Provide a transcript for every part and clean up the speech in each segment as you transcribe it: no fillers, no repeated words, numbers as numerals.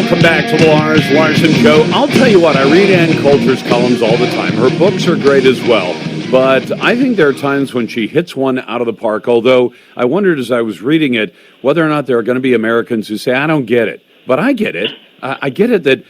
Welcome back to the Larson Show. I'll tell you what, I read Ann Coulter's columns all the time. Her books are great as well. But I think there are times when she hits one out of the park, although I wondered as I was reading it whether or not there are going to be Americans who say, I don't get it. But I get it. I get it that,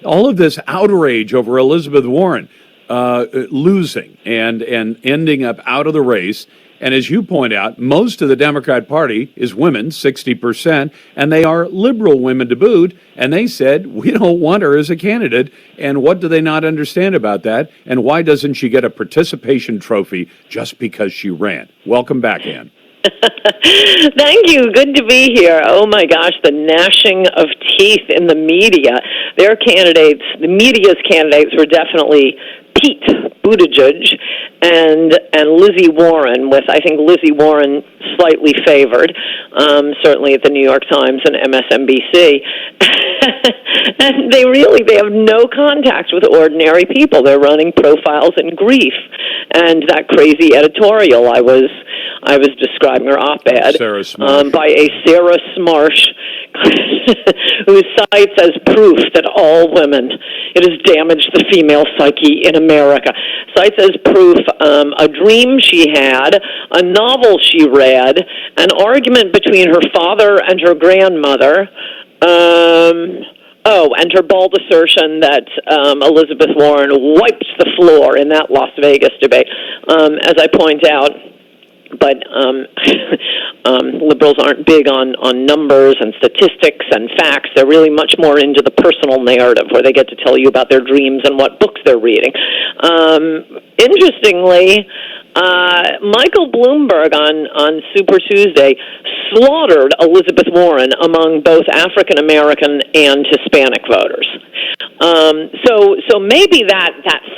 all of this outrage over Elizabeth Warren losing and ending up out of the race. And as you point out, most of the Democrat Party is women, 60%, and they are liberal women to boot. And they said, we don't want her as a candidate. And what do they not understand about that? And why doesn't she get a participation trophy just because she ran? Welcome back, Ann. Thank you. Good to be here. Oh, my gosh, the gnashing of teeth in the media. Their candidates, the media's candidates, were definitely Pete Buttigieg and Lizzie Warren, with, I think, Lizzie Warren slightly favored, certainly at the New York Times and MSNBC. And they have no contact with ordinary people. They're running profiles in grief. And that crazy editorial I was describing, her op-ed, by a Sarah Smarsh, who cites as proof that all women, it has damaged the female psyche in America, cites as proof a dream she had, a novel she read, an argument between her father and her grandmother, and her bald assertion that Elizabeth Warren wiped the floor in that Las Vegas debate, as I point out. But liberals aren't big on numbers and statistics and facts. They're really much more into the personal narrative, where they get to tell you about their dreams and what books they're reading. Interestingly, Michael Bloomberg on Super Tuesday slaughtered Elizabeth Warren among both African American and Hispanic voters. So maybe that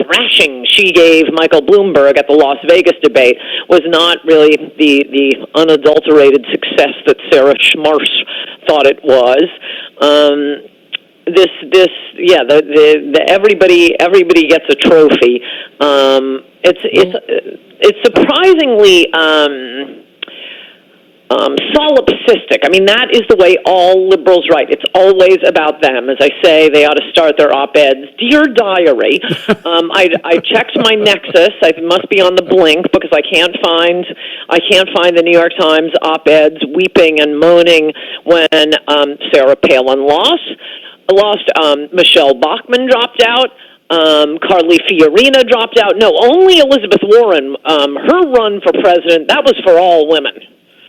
thrashing she gave Michael Bloomberg at the Las Vegas debate was not really the unadulterated success that Sarah Smarsh thought it was. The everybody gets a trophy. It's surprisingly solipsistic. I mean, that is the way all liberals write. It's always about them. As I say, they ought to start their op-eds. Dear Diary, I checked my Nexus. I must be on the blink because I can't find the New York Times op-eds weeping and moaning when Sarah Palin lost. Michelle Bachmann dropped out. Carly Fiorina dropped out. No, only Elizabeth Warren, her run for president, that was for all women.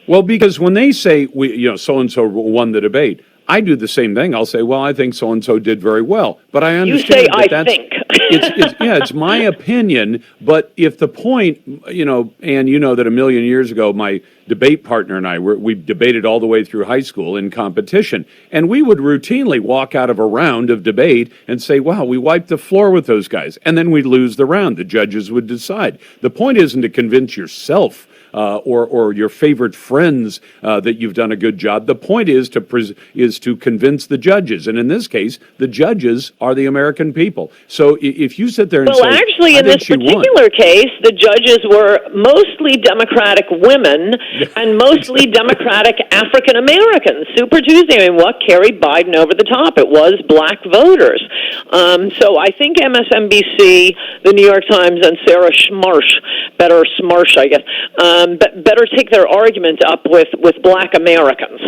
Well, because when they say, so-and-so won the debate, I do the same thing. I'll say, well, I think so-and-so did very well. But I understand I think. It's my opinion. But if the point, and you know that a million years ago, my debate partner and I, we debated all the way through high school in competition. And we would routinely walk out of a round of debate and say, wow, we wiped the floor with those guys. And then we'd lose the round. The judges would decide. The point isn't to convince yourself or your favorite friends that you've done a good job. The point is to convince the judges, and in this case, the judges are the American people. So if you sit there and say, actually, in this particular case, the judges were mostly Democratic women and mostly Democratic African Americans. Super Tuesday, what carried Biden over the top? It was black voters. So I think MSNBC, the New York Times, and Sarah Smarsh, I guess, better take their argument up with black Americans.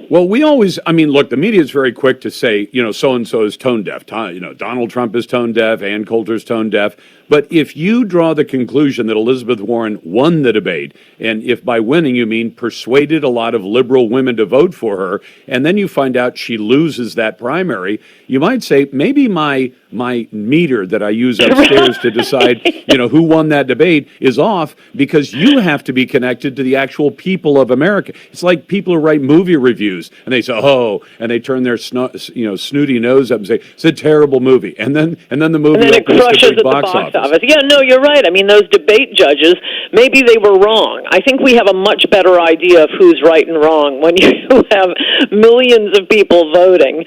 Well, look, the media is very quick to say, so-and-so is tone deaf. Donald Trump is tone deaf, Ann Coulter's tone deaf. But if you draw the conclusion that Elizabeth Warren won the debate, and if by winning you mean persuaded a lot of liberal women to vote for her, and then you find out she loses that primary, you might say, maybe my meter that I use upstairs to decide, who won that debate is off, because you have to be connected to the actual people of America. It's like people who write movie reviews, and they say, and they turn their snooty nose up and say, it's a terrible movie. And then the movie opens to big box office. Yeah, no, you're right. I mean, those debate judges, maybe they were wrong. I think we have a much better idea of who's right and wrong when you have millions of people voting.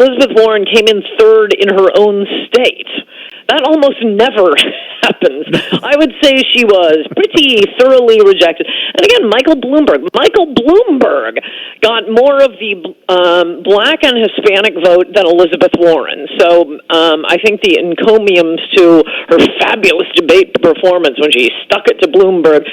Elizabeth Warren came in third in her own state. That almost never happens. I would say she was pretty thoroughly rejected. And again, Michael Bloomberg got more of the black and Hispanic vote than Elizabeth Warren. So I think the encomiums to her fabulous debate performance when she stuck it to Bloomberg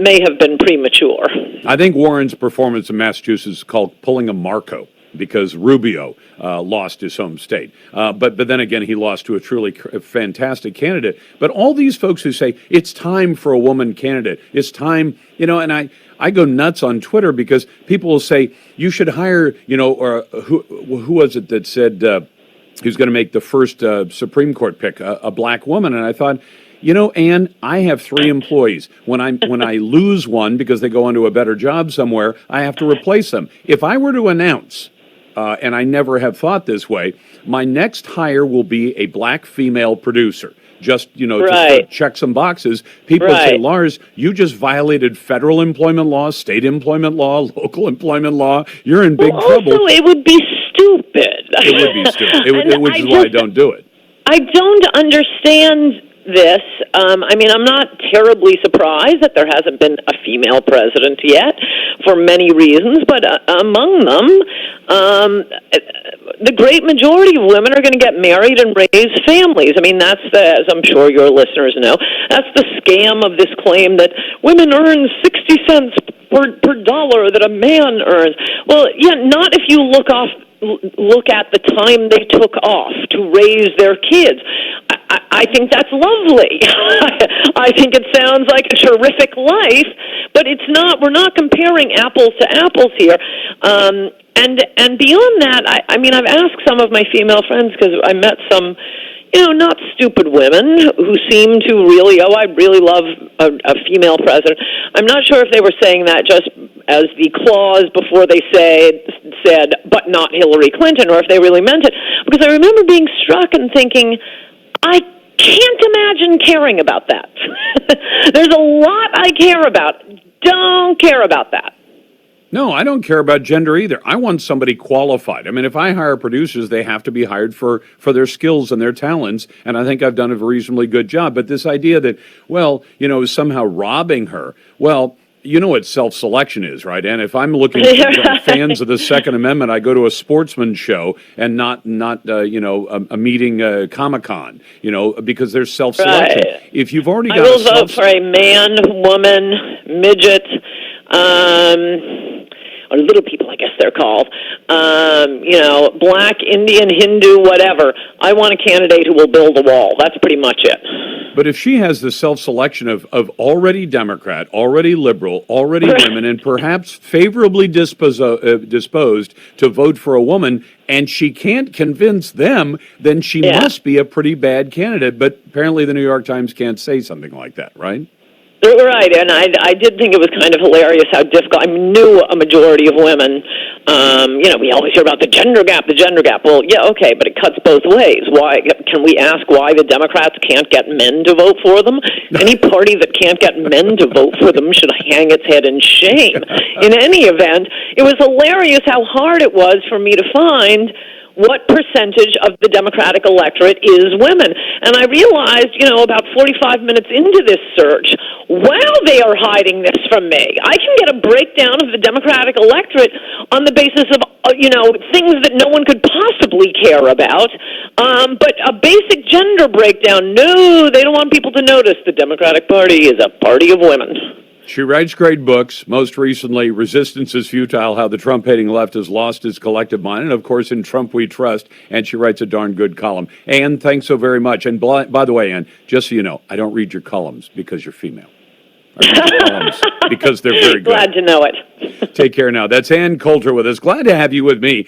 may have been premature. I think Warren's performance in Massachusetts is called pulling a Marco, because Rubio lost his home state. But then again, he lost to a truly fantastic candidate. But all these folks who say, it's time for a woman candidate, it's time, and I go nuts on Twitter because people will say, you should hire, or who was it that said who's going to make the first Supreme Court pick, a black woman? And I thought, Ann, I have 3 employees. When I lose one because they go on to a better job somewhere, I have to replace them. If I were to announce, and I never have thought this way, my next hire will be a black female producer. Just, to check some boxes. People say, Lars, you just violated federal employment law, state employment law, local employment law. You're in big trouble. Also, it would be stupid. It would be stupid, which is why I don't do it. I don't understand this. I'm not terribly surprised that there hasn't been a female president yet for many reasons, but among them, the great majority of women are going to get married and raise families. That's as I'm sure your listeners know, that's the scam of this claim that women earn 60 cents per dollar that a man earns. Well, yeah, not if you look at the time they took off to raise their kids. I think that's lovely. I think it sounds like a terrific life, but it's not. We're not comparing apples to apples here. And beyond that, I've asked some of my female friends, because I met some, not stupid women who seem to really, I really love a female president. I'm not sure if they were saying that just as the clause before they said, but not Hillary Clinton, or if they really meant it. Because I remember being struck and thinking, I can't imagine caring about that. There's a lot I care about. Don't care about that. No, I don't care about gender either. I want somebody qualified. If I hire producers, they have to be hired for their skills and their talents, and I think I've done a reasonably good job. But this idea that, somehow robbing her, you know what self-selection is, right? And if I'm looking for fans of the Second Amendment, I go to a sportsman's show and not a meeting Comic-Con, because there's self-selection. Right. If you've already got I will vote for a man, woman, midget, or little people, I guess they're called, black, Indian, Hindu, whatever. I want a candidate who will build a wall. That's pretty much it. But if she has the self-selection of already Democrat, already liberal, already women, and perhaps favorably disposed to vote for a woman, and she can't convince them, then she must be a pretty bad candidate. But apparently the New York Times can't say something like that, right? Right, and I did think it was kind of hilarious how difficult. I knew a majority of women, we always hear about the gender gap. Well, yeah, okay, but it cuts both ways. Why? Can we ask why the Democrats can't get men to vote for them? Any party that can't get men to vote for them should hang its head in shame. In any event, it was hilarious how hard it was for me to find what percentage of the Democratic electorate is women. And I realized, about 45 minutes into this search, wow, they are hiding this from me. I can get a breakdown of the Democratic electorate on the basis of, things that no one could possibly care about. But a basic gender breakdown, no, they don't want people to notice the Democratic Party is a party of women. She writes great books, most recently, Resistance is Futile, How the Trump-Hating Left Has Lost Its Collective Mind, and, of course, In Trump We Trust, and she writes a darn good column. Ann, thanks so very much. And by the way, Ann, just so you know, I don't read your columns because you're female. I read your columns because they're very good. Glad to know it. Take care now. That's Ann Coulter with us. Glad to have you with me.